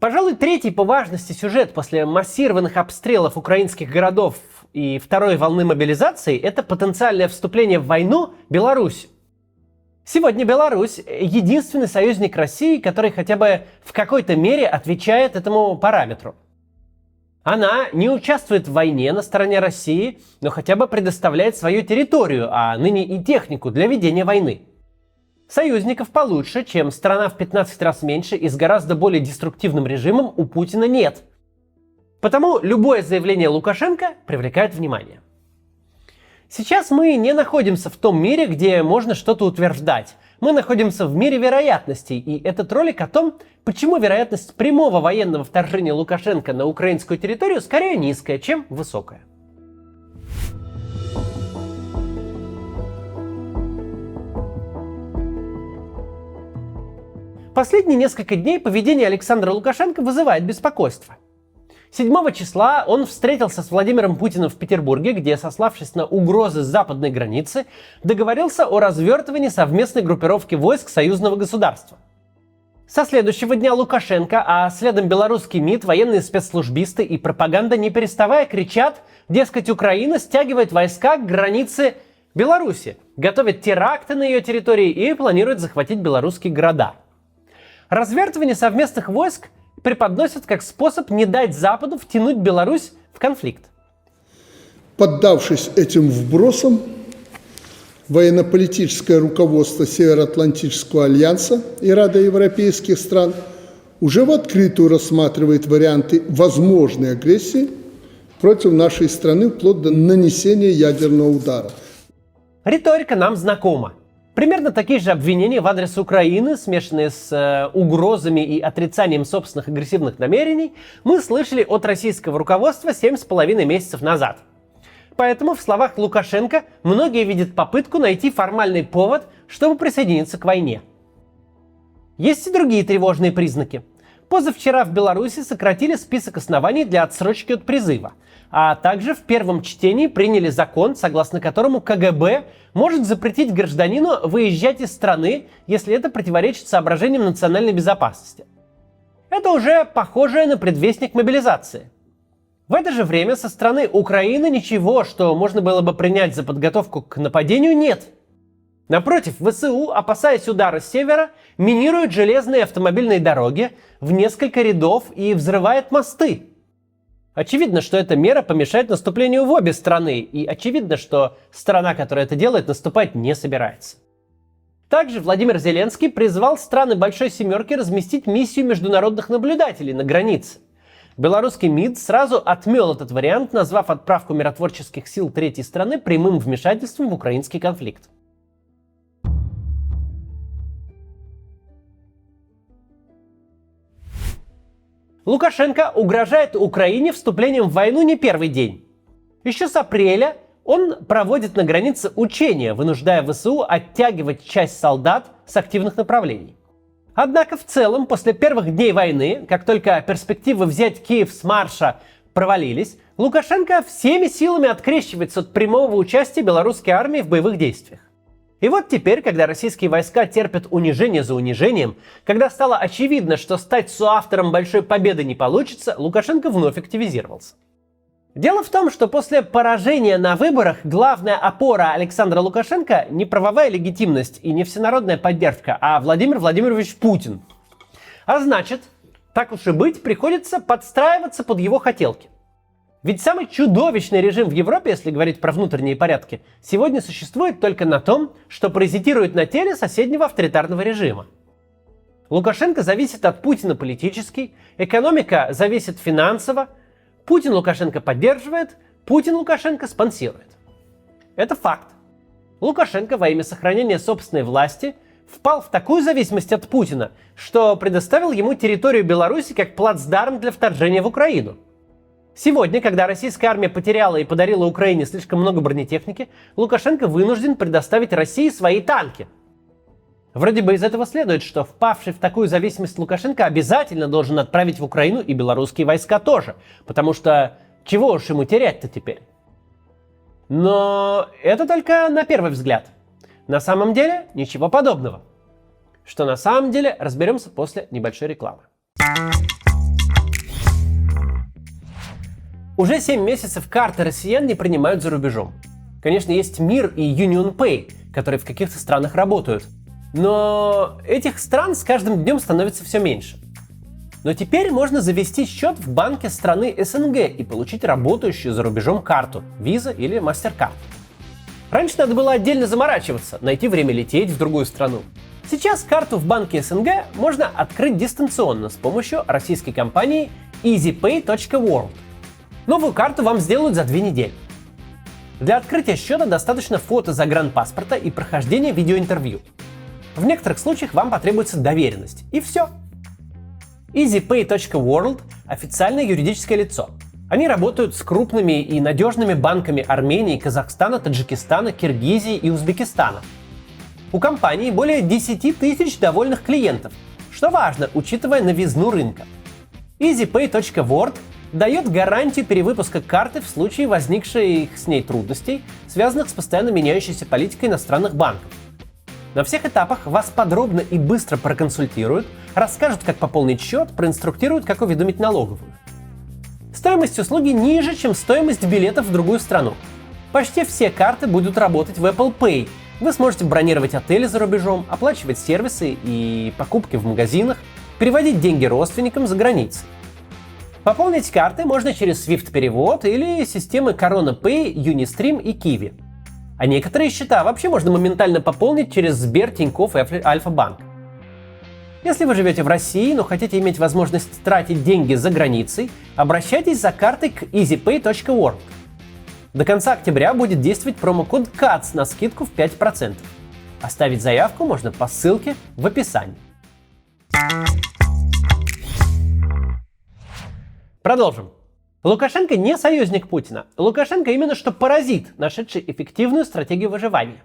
Пожалуй, третий по важности сюжет после массированных обстрелов украинских городов и второй волны мобилизации – это потенциальное вступление в войну Беларуси. Сегодня Беларусь – единственный союзник России, который хотя бы в какой-то мере отвечает этому параметру. Она не участвует в войне на стороне России, но хотя бы предоставляет свою территорию, а ныне и технику для ведения войны. Союзников получше, чем страна в 15 раз меньше и с гораздо более деструктивным режимом, у Путина нет. Потому любое заявление Лукашенко привлекает внимание. Сейчас мы не находимся в том мире, где можно что-то утверждать. Мы находимся в мире вероятностей, и этот ролик о том, почему вероятность прямого военного вторжения Лукашенко на украинскую территорию скорее низкая, чем высокая. Последние несколько дней поведение Александра Лукашенко вызывает беспокойство. 7 числа он встретился с Владимиром Путиным в Петербурге, где, сославшись на угрозы с западной границы, договорился о развертывании совместной группировки войск союзного государства. Со следующего дня Лукашенко, а следом белорусский МИД, военные спецслужбисты и пропаганда, не переставая, кричат, дескать, Украина стягивает войска к границе Беларуси, готовит теракты на ее территории и планирует захватить белорусские города. Развертывание совместных войск преподносят как способ не дать Западу втянуть Беларусь в конфликт. Поддавшись этим вбросам, военно-политическое руководство Североатлантического альянса и Рада европейских стран уже в открытую рассматривает варианты возможной агрессии против нашей страны вплоть до нанесения ядерного удара. Риторика нам знакома. Примерно такие же обвинения в адрес Украины, смешанные с угрозами и отрицанием собственных агрессивных намерений, мы слышали от российского руководства 7,5 месяцев назад. Поэтому в словах Лукашенко многие видят попытку найти формальный повод, чтобы присоединиться к войне. Есть и другие тревожные признаки. Позавчера в Беларуси сократили список оснований для отсрочки от призыва, а также в первом чтении приняли закон, согласно которому КГБ может запретить гражданину выезжать из страны, если это противоречит соображениям национальной безопасности. Это уже похоже на предвестник мобилизации. В это же время со стороны Украины ничего, что можно было бы принять за подготовку к нападению, нет. Напротив, ВСУ, опасаясь удара с севера, минирует железные автомобильные дороги в несколько рядов и взрывает мосты. Очевидно, что эта мера помешает наступлению в обе страны, и очевидно, что страна, которая это делает, наступать не собирается. Также Владимир Зеленский призвал страны Большой Семерки разместить миссию международных наблюдателей на границе. Белорусский МИД сразу отмел этот вариант, назвав отправку миротворческих сил третьей страны прямым вмешательством в украинский конфликт. Лукашенко угрожает Украине вступлением в войну не первый день. Еще с апреля он проводит на границе учения, вынуждая ВСУ оттягивать часть солдат с активных направлений. Однако в целом, после первых дней войны, как только перспективы взять Киев с марша провалились, Лукашенко всеми силами открещивается от прямого участия белорусской армии в боевых действиях. И вот теперь, когда российские войска терпят унижение за унижением, когда стало очевидно, что стать соавтором большой победы не получится, Лукашенко вновь активизировался. Дело в том, что после поражения на выборах главная опора Александра Лукашенко не правовая легитимность и не всенародная поддержка, а Владимир Владимирович Путин. А значит, так уж и быть, приходится подстраиваться под его хотелки. Ведь самый чудовищный режим в Европе, если говорить про внутренние порядки, сегодня существует только на том, что паразитирует на теле соседнего авторитарного режима. Лукашенко зависит от Путина политически, экономика зависит финансово, Путин Лукашенко поддерживает, Путин Лукашенко спонсирует. Это факт. Лукашенко во имя сохранения собственной власти впал в такую зависимость от Путина, что предоставил ему территорию Беларуси как плацдарм для вторжения в Украину. Сегодня, когда российская армия потеряла и подарила Украине слишком много бронетехники, Лукашенко вынужден предоставить России свои танки. Вроде бы из этого следует, что впавший в такую зависимость Лукашенко обязательно должен отправить в Украину и белорусские войска тоже, потому что чего уж ему терять-то теперь? Но это только на первый взгляд. На самом деле ничего подобного. Что на самом деле, разберемся после небольшой рекламы. Уже 7 месяцев карты россиян не принимают за рубежом. Конечно, есть МИР и UnionPay, которые в каких-то странах работают. Но этих стран с каждым днем становится все меньше. Но теперь можно завести счет в банке страны СНГ и получить работающую за рубежом карту Visa или MasterCard. Раньше надо было отдельно заморачиваться, найти время лететь в другую страну. Сейчас карту в банке СНГ можно открыть дистанционно с помощью российской компании easypay.world. Новую карту вам сделают за 2 недели. Для открытия счета достаточно фото загранпаспорта и прохождения видеоинтервью. В некоторых случаях вам потребуется доверенность. И все. easypay.world – официальное юридическое лицо. Они работают с крупными и надежными банками Армении, Казахстана, Таджикистана, Киргизии и Узбекистана. У компании более 10 тысяч довольных клиентов, что важно, учитывая новизну рынка. easypay.world дает гарантию перевыпуска карты в случае возникших с ней трудностей, связанных с постоянно меняющейся политикой иностранных банков. На всех этапах вас подробно и быстро проконсультируют, расскажут, как пополнить счет, проинструктируют, как уведомить налоговую. Стоимость услуги ниже, чем стоимость билетов в другую страну. Почти все карты будут работать в Apple Pay. Вы сможете бронировать отели за рубежом, оплачивать сервисы и покупки в магазинах, переводить деньги родственникам за границей. Пополнить карты можно через SWIFT-перевод или системы Corona Pay, Unistream и Kiwi. А некоторые счета вообще можно моментально пополнить через Сбер, Тинькофф и Альфа-банк. Если вы живете в России, но хотите иметь возможность тратить деньги за границей, обращайтесь за картой к easypay.world. До конца октября будет действовать промокод CATS на скидку в 5%. Оставить заявку можно по ссылке в описании. Продолжим. Лукашенко не союзник Путина. Лукашенко именно что паразит, нашедший эффективную стратегию выживания.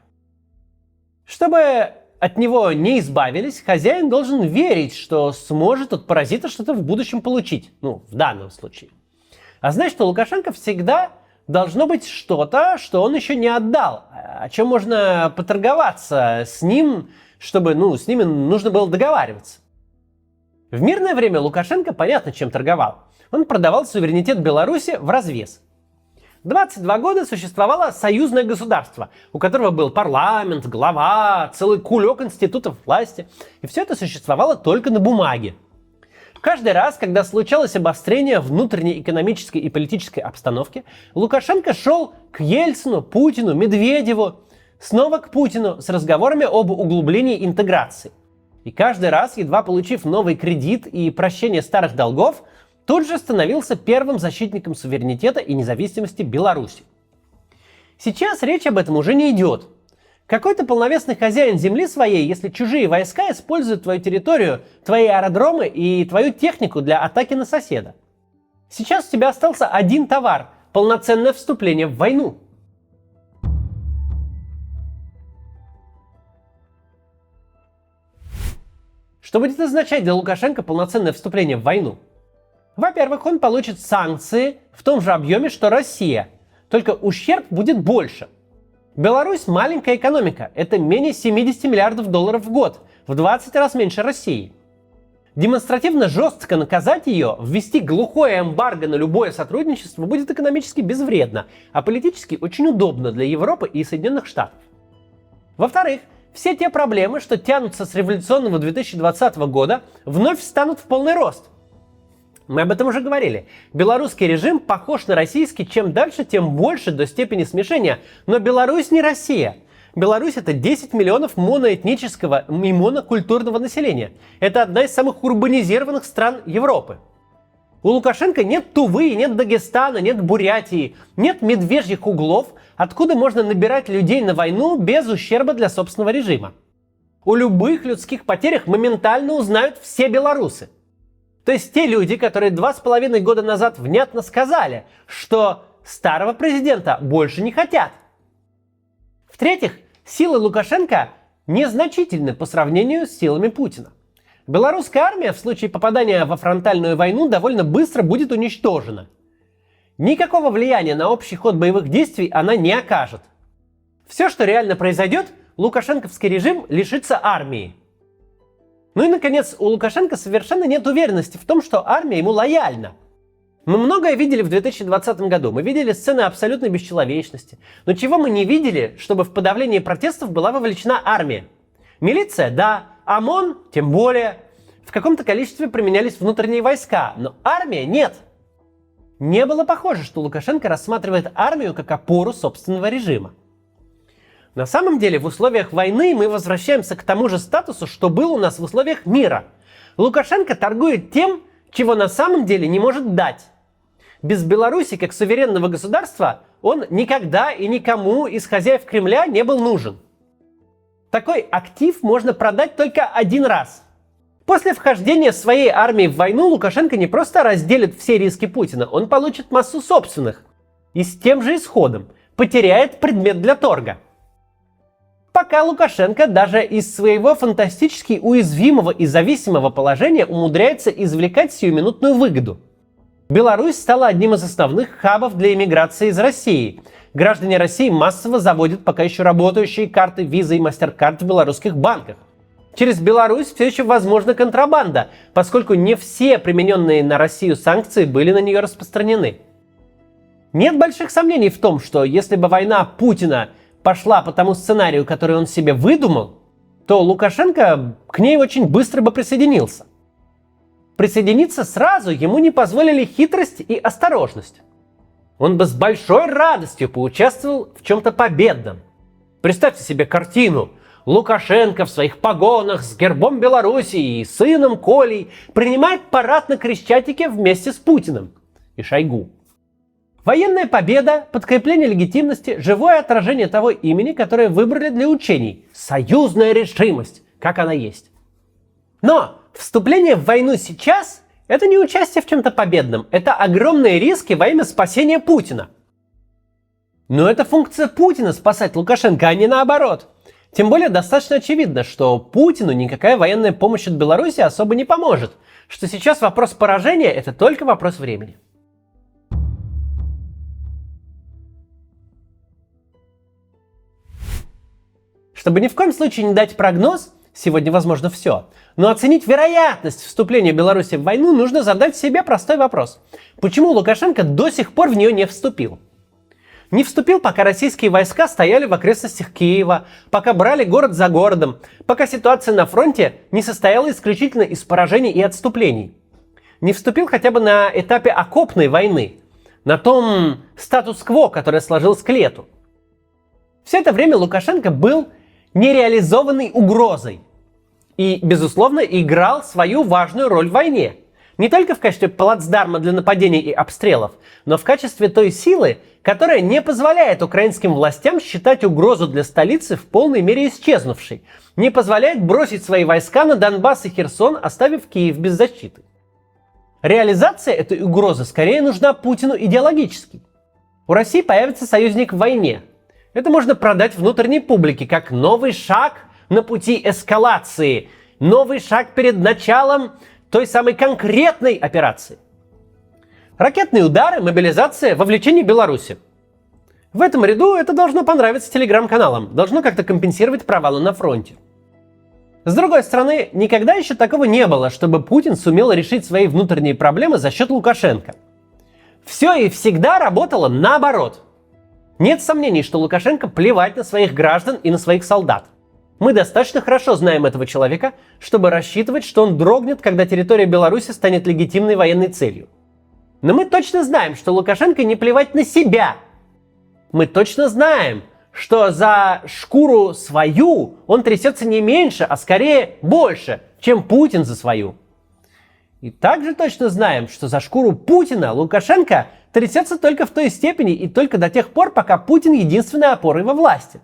Чтобы от него не избавились, хозяин должен верить, что сможет от паразита что-то в будущем получить. Ну, в данном случае. А значит, у Лукашенко всегда должно быть что-то, что он еще не отдал, о чем можно поторговаться с ним, чтобы, с ними нужно было договариваться. В мирное время Лукашенко понятно, чем торговал. Он продавал суверенитет Беларуси в развес. 22 года существовало союзное государство, у которого был парламент, глава, целый кулек институтов власти. И все это существовало только на бумаге. Каждый раз, когда случалось обострение внутренней экономической и политической обстановки, Лукашенко шел к Ельцину, Путину, Медведеву, снова к Путину с разговорами об углублении интеграции. И каждый раз, едва получив новый кредит и прощение старых долгов, тут же становился первым защитником суверенитета и независимости Беларуси. Сейчас речь об этом уже не идет. Какой ты полновесный хозяин земли своей, если чужие войска используют твою территорию, твои аэродромы и твою технику для атаки на соседа? Сейчас у тебя остался один товар – полноценное вступление в войну. Что будет означать для Лукашенко полноценное вступление в войну? Во-первых, он получит санкции в том же объеме, что Россия, только ущерб будет больше. Беларусь маленькая экономика, это менее 70 миллиардов долларов в год, в 20 раз меньше России. Демонстративно жестко наказать ее, ввести глухое эмбарго на любое сотрудничество будет экономически безвредно, а политически очень удобно для Европы и Соединенных Штатов. Во-вторых, все те проблемы, что тянутся с революционного 2020 года, вновь встанут в полный рост. Мы об этом уже говорили. Белорусский режим похож на российский, чем дальше, тем больше до степени смешения. Но Беларусь не Россия. Беларусь — это 10 миллионов моноэтнического и монокультурного населения. Это одна из самых урбанизированных стран Европы. У Лукашенко нет Тувы, нет Дагестана, нет Бурятии, нет медвежьих углов, откуда можно набирать людей на войну без ущерба для собственного режима. О любых людских потерях моментально узнают все белорусы. То есть те люди, которые 2,5 года назад внятно сказали, что старого президента больше не хотят. В-третьих, силы Лукашенко незначительны по сравнению с силами Путина. Белорусская армия в случае попадания во фронтальную войну довольно быстро будет уничтожена. Никакого влияния на общий ход боевых действий она не окажет. Все, что реально произойдет, лукашенковский режим лишится армии. Ну и, наконец, у Лукашенко совершенно нет уверенности в том, что армия ему лояльна. Мы многое видели в 2020 году. Мы видели сцены абсолютной бесчеловечности. Но чего мы не видели, чтобы в подавлении протестов была вовлечена армия? Милиция, да. ОМОН, тем более. В каком-то количестве применялись внутренние войска. Но армия нет. Не было похоже, что Лукашенко рассматривает армию как опору собственного режима. На самом деле, в условиях войны мы возвращаемся к тому же статусу, что был у нас в условиях мира. Лукашенко торгует тем, чего на самом деле не может дать. Без Беларуси как суверенного государства он никогда и никому из хозяев Кремля не был нужен. Такой актив можно продать только один раз. После вхождения своей армии в войну Лукашенко не просто разделит все риски Путина, он получит массу собственных. И с тем же исходом потеряет предмет для торга. Пока Лукашенко даже из своего фантастически уязвимого и зависимого положения умудряется извлекать сиюминутную выгоду. Беларусь стала одним из основных хабов для иммиграции из России. Граждане России массово заводят пока еще работающие карты Visa и MasterCard в белорусских банках. Через Беларусь все еще возможна контрабанда, поскольку не все примененные на Россию санкции были на нее распространены. Нет больших сомнений в том, что если бы война Путина пошла по тому сценарию, который он себе выдумал, то Лукашенко к ней очень быстро бы присоединился. Присоединиться сразу ему не позволили хитрость и осторожность. Он бы с большой радостью поучаствовал в чем-то победном. Представьте себе картину. Лукашенко в своих погонах с гербом Белоруссии и сыном Колей принимает парад на Крещатике вместе с Путиным и Шойгу. Военная победа, подкрепление легитимности, живое отражение того имени, которое выбрали для учений. Союзная решимость, как она есть. Но вступление в войну сейчас – это не участие в чем-то победном, это огромные риски во имя спасения Путина. Но это функция Путина спасать Лукашенко, а не наоборот. Тем более достаточно очевидно, что Путину никакая военная помощь от Беларуси особо не поможет, что сейчас вопрос поражения – это только вопрос времени. Чтобы ни в коем случае не дать прогноз, сегодня возможно все, но оценить вероятность вступления Беларуси в войну нужно задать себе простой вопрос. Почему Лукашенко до сих пор в нее не вступил? Не вступил, пока российские войска стояли в окрестностях Киева, пока брали город за городом, пока ситуация на фронте не состояла исключительно из поражений и отступлений. Не вступил хотя бы на этапе окопной войны, на том статус-кво, который сложился к лету. Все это время Лукашенко был нереализованной угрозой и, безусловно, играл свою важную роль в войне. Не только в качестве плацдарма для нападений и обстрелов, но в качестве той силы, которая не позволяет украинским властям считать угрозу для столицы в полной мере исчезнувшей, не позволяет бросить свои войска на Донбасс и Херсон, оставив Киев без защиты. Реализация этой угрозы скорее нужна Путину идеологически. У России появится союзник в войне. Это можно продать внутренней публике как новый шаг на пути эскалации, новый шаг перед началом той самой конкретной операции. Ракетные удары, мобилизация, вовлечение Беларуси. В этом ряду это должно понравиться телеграм-каналам, должно как-то компенсировать провалы на фронте. С другой стороны, никогда еще такого не было, чтобы Путин сумел решить свои внутренние проблемы за счет Лукашенко. Все и всегда работало наоборот. Нет сомнений, что Лукашенко плевать на своих граждан и на своих солдат. Мы достаточно хорошо знаем этого человека, чтобы рассчитывать, что он дрогнет, когда территория Беларуси станет легитимной военной целью. Но мы точно знаем, что Лукашенко не плевать на себя. Мы точно знаем, что за шкуру свою он трясется не меньше, а скорее больше, чем Путин за свою. И также точно знаем, что за шкуру Путина Лукашенко трясется только в той степени и только до тех пор, пока Путин единственная опора во власти.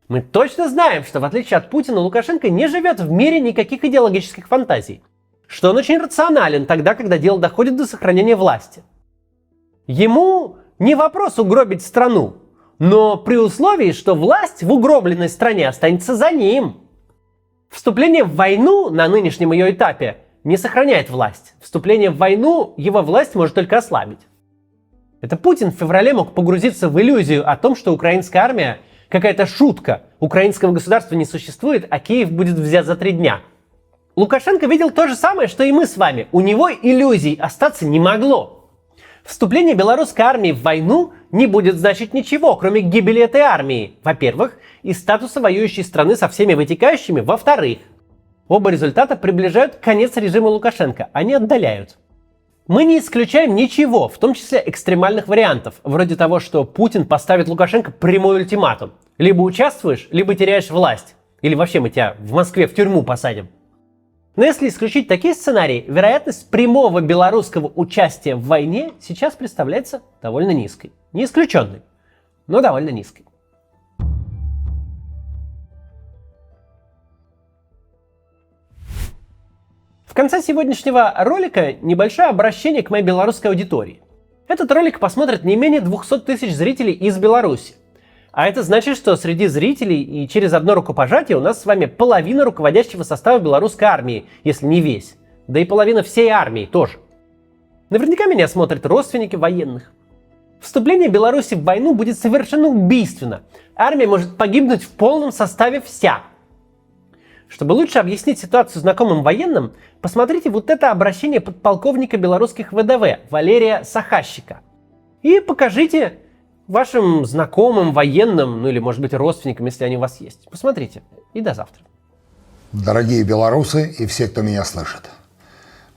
Мы точно знаем, что в отличие от Путина Лукашенко не живет в мире никаких идеологических фантазий, что он очень рационален тогда, когда дело доходит до сохранения власти. Ему не вопрос угробить страну, но при условии, что власть в угробленной стране останется за ним. Вступление в войну на нынешнем ее этапе не сохраняет власть. Вступление в войну его власть может только ослабить. Это Путин в феврале мог погрузиться в иллюзию о том, что украинская армия какая-то шутка, украинского государства не существует, а Киев будет взят за 3 дня. Лукашенко видел то же самое, что и мы с вами. У него иллюзий остаться не могло. Вступление белорусской армии в войну не будет значить ничего, кроме гибели этой армии, во-первых, и статуса воюющей страны со всеми вытекающими, во-вторых. Оба результата приближают конец режима Лукашенко, они отдаляют. Мы не исключаем ничего, в том числе экстремальных вариантов, вроде того, что Путин поставит Лукашенко прямой ультиматум. Либо участвуешь, либо теряешь власть. Или вообще мы тебя в Москве в тюрьму посадим. Но если исключить такие сценарии, вероятность прямого белорусского участия в войне сейчас представляется довольно низкой. Не исключенной, но довольно низкой. В конце сегодняшнего ролика небольшое обращение к моей белорусской аудитории. Этот ролик посмотрит не менее 200 тысяч зрителей из Беларуси. А это значит, что среди зрителей и через одно рукопожатие у нас с вами половина руководящего состава белорусской армии, если не весь. Да и половина всей армии тоже. Наверняка меня смотрят родственники военных. Вступление Беларуси в войну будет совершенно убийственно. Армия может погибнуть в полном составе вся. Чтобы лучше объяснить ситуацию знакомым военным, посмотрите вот это обращение подполковника белорусских ВДВ Валерия Сахащика. И покажите вашим знакомым, военным, ну или, может быть, родственникам, если они у вас есть. Посмотрите. И до завтра. Дорогие белорусы и все, кто меня слышит.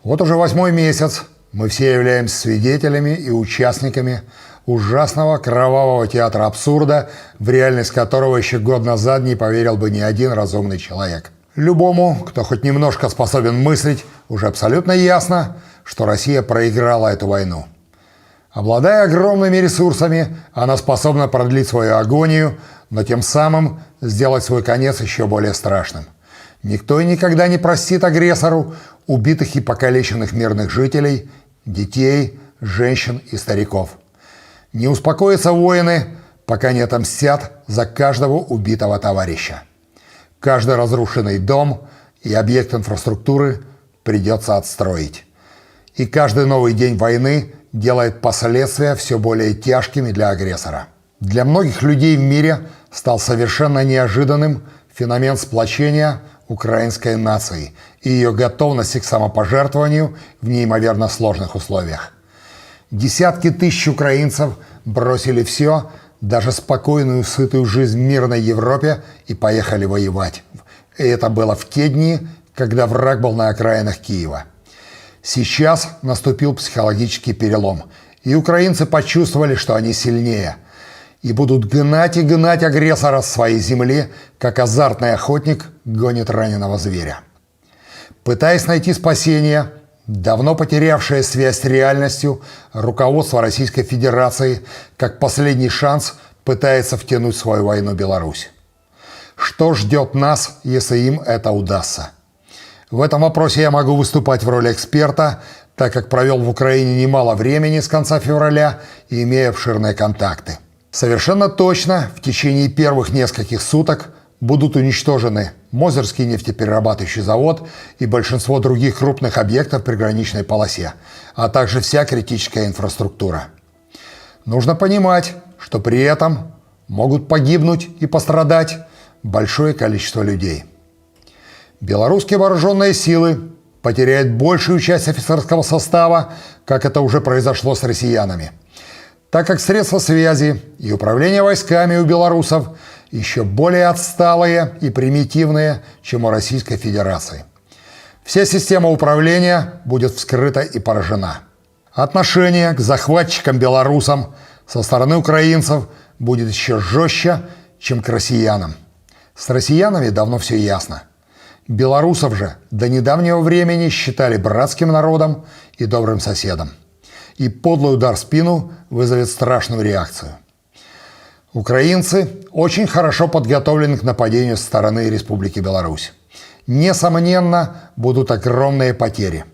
Вот уже 8-й месяц мы все являемся свидетелями и участниками ужасного кровавого театра абсурда, в реальность которого еще год назад не поверил бы ни один разумный человек. Любому, кто хоть немножко способен мыслить, уже абсолютно ясно, что Россия проиграла эту войну. Обладая огромными ресурсами, она способна продлить свою агонию, но тем самым сделать свой конец еще более страшным. Никто и никогда не простит агрессору убитых и покалеченных мирных жителей, детей, женщин и стариков. Не успокоятся воины, пока не отомстят за каждого убитого товарища. Каждый разрушенный дом и объект инфраструктуры придется отстроить. И каждый новый день войны делает последствия все более тяжкими для агрессора. Для многих людей в мире стал совершенно неожиданным феномен сплочения украинской нации и ее готовности к самопожертвованию в неимоверно сложных условиях. Десятки тысяч украинцев бросили все, даже спокойную, сытую жизнь в мирной Европе, и поехали воевать. И это было в те дни, когда враг был на окраинах Киева. Сейчас наступил психологический перелом, и украинцы почувствовали, что они сильнее, и будут гнать и гнать агрессора с своей земли, как азартный охотник гонит раненого зверя. Пытаясь найти спасение, давно потерявшее связь с реальностью, руководство Российской Федерации, как последний шанс, пытается втянуть в свою войну Беларусь. Что ждет нас, если им это удастся? В этом вопросе я могу выступать в роли эксперта, так как провел в Украине немало времени с конца февраля и имея обширные контакты. Совершенно точно в течение первых нескольких суток будут уничтожены Мозырский нефтеперерабатывающий завод и большинство других крупных объектов в приграничной полосе, а также вся критическая инфраструктура. Нужно понимать, что при этом могут погибнуть и пострадать большое количество людей. Белорусские вооруженные силы потеряют большую часть офицерского состава, как это уже произошло с россиянами, так как средства связи и управления войсками у белорусов еще более отсталые и примитивные, чем у Российской Федерации. Вся система управления будет вскрыта и поражена. Отношение к захватчикам-белорусам со стороны украинцев будет еще жестче, чем к россиянам. С россиянами давно все ясно. Белорусов же до недавнего времени считали братским народом и добрым соседом. И подлый удар в спину вызовет страшную реакцию. Украинцы очень хорошо подготовлены к нападению со стороны Республики Беларусь. Несомненно, будут огромные потери.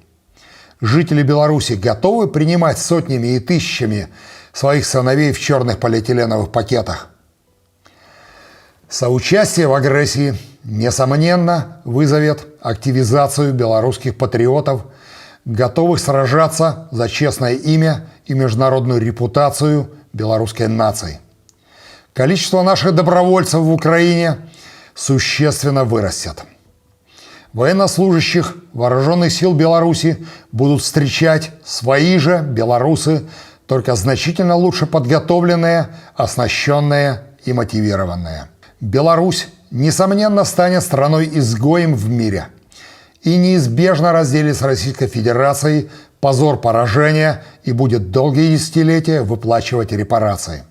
Жители Беларуси готовы принимать сотнями и тысячами своих сыновей в черных полиэтиленовых пакетах? Соучастие в агрессии, несомненно, вызовет активизацию белорусских патриотов, готовых сражаться за честное имя и международную репутацию белорусской нации. Количество наших добровольцев в Украине существенно вырастет. Военнослужащих вооруженных сил Беларуси будут встречать свои же белорусы только значительно лучше подготовленные, оснащенные и мотивированные. Беларусь, несомненно, станет страной-изгоем в мире и неизбежно разделит с Российской Федерацией позор поражения и будет долгие десятилетия выплачивать репарации.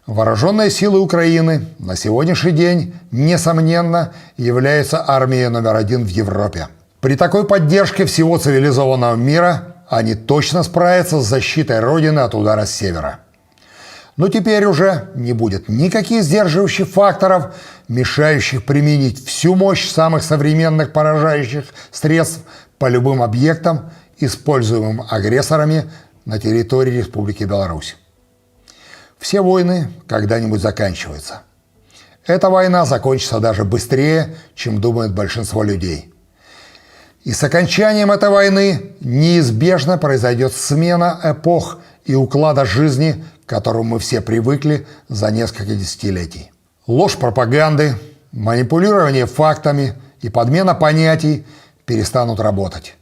Вооруженные силы Украины на сегодняшний день, несомненно, являются армией номер один в Европе. При такой поддержке всего цивилизованного мира они точно справятся с защитой Родины от удара с севера. Но теперь уже не будет никаких сдерживающих факторов, мешающих применить всю мощь самых современных поражающих средств по любым объектам, используемым агрессорами на территории Республики Беларусь. Все войны когда-нибудь заканчиваются. Эта война закончится даже быстрее, чем думает большинство людей. И с окончанием этой войны неизбежно произойдет смена эпох и уклада жизни, к которому мы все привыкли за несколько десятилетий. Ложь пропаганды, манипулирование фактами и подмена понятий перестанут работать.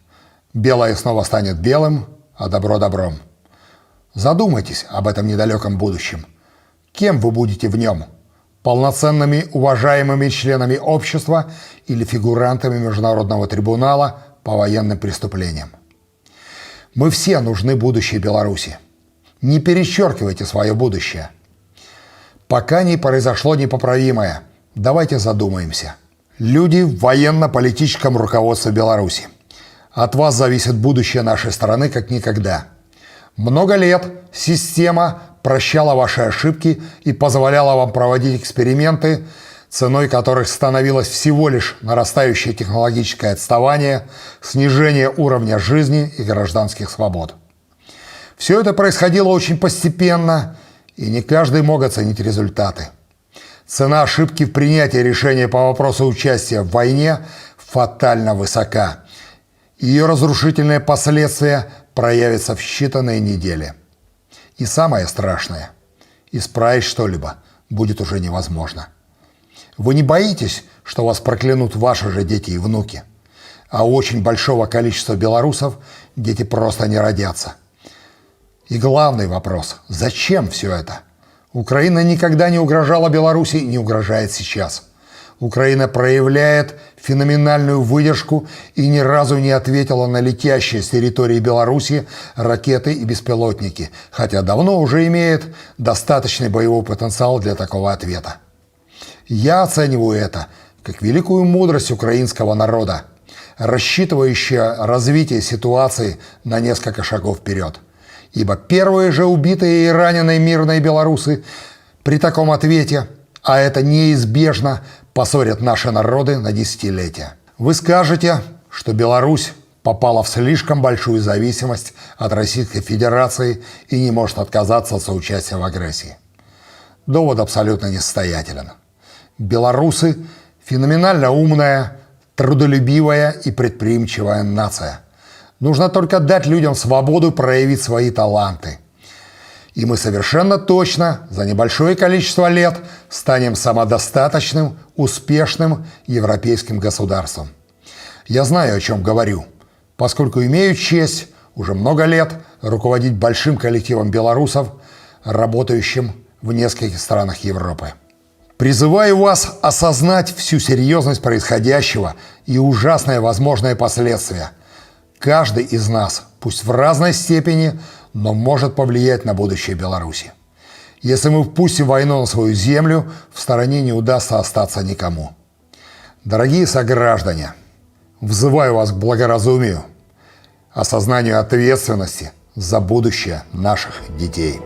Белое снова станет белым, а добро добром. Задумайтесь об этом недалеком будущем. Кем вы будете в нем? Полноценными, уважаемыми членами общества или фигурантами Международного трибунала по военным преступлениям? Мы все нужны будущей Беларуси. Не перечеркивайте свое будущее. Пока не произошло непоправимое, давайте задумаемся. Люди в военно-политическом руководстве Беларуси. От вас зависит будущее нашей страны как никогда. Много лет система прощала ваши ошибки и позволяла вам проводить эксперименты, ценой которых становилось всего лишь нарастающее технологическое отставание, снижение уровня жизни и гражданских свобод. Все это происходило очень постепенно, и не каждый мог оценить результаты. Цена ошибки в принятии решения по вопросу участия в войне фатально высока. Ее разрушительные последствия проявятся в считанные недели. И самое страшное – исправить что-либо будет уже невозможно. Вы не боитесь, что вас проклянут ваши же дети и внуки? А у очень большого количества белорусов дети просто не родятся. И главный вопрос – зачем все это? Украина никогда не угрожала Беларуси и не угрожает сейчас. Украина проявляет феноменальную выдержку и ни разу не ответила на летящие с территории Беларуси ракеты и беспилотники, хотя давно уже имеет достаточный боевой потенциал для такого ответа. Я оцениваю это как великую мудрость украинского народа, рассчитывающая развитие ситуации на несколько шагов вперед. Ибо первые же убитые и раненые мирные белорусы при таком ответе, а это неизбежно, поссорят наши народы на десятилетия. Вы скажете, что Беларусь попала в слишком большую зависимость от Российской Федерации и не может отказаться от соучастия в агрессии. Довод абсолютно несостоятелен. Белорусы – феноменально умная, трудолюбивая и предприимчивая нация. Нужно только дать людям свободу проявить свои таланты. И мы совершенно точно за небольшое количество лет станем самодостаточным, успешным европейским государством. Я знаю, о чем говорю, поскольку имею честь уже много лет руководить большим коллективом белорусов, работающим в нескольких странах Европы. Призываю вас осознать всю серьезность происходящего и ужасные возможные последствия. Каждый из нас, пусть в разной степени, но может повлиять на будущее Беларуси. Если мы впустим войну на свою землю, в стороне не удастся остаться никому. Дорогие сограждане, взываю вас к благоразумию, осознанию ответственности за будущее наших детей.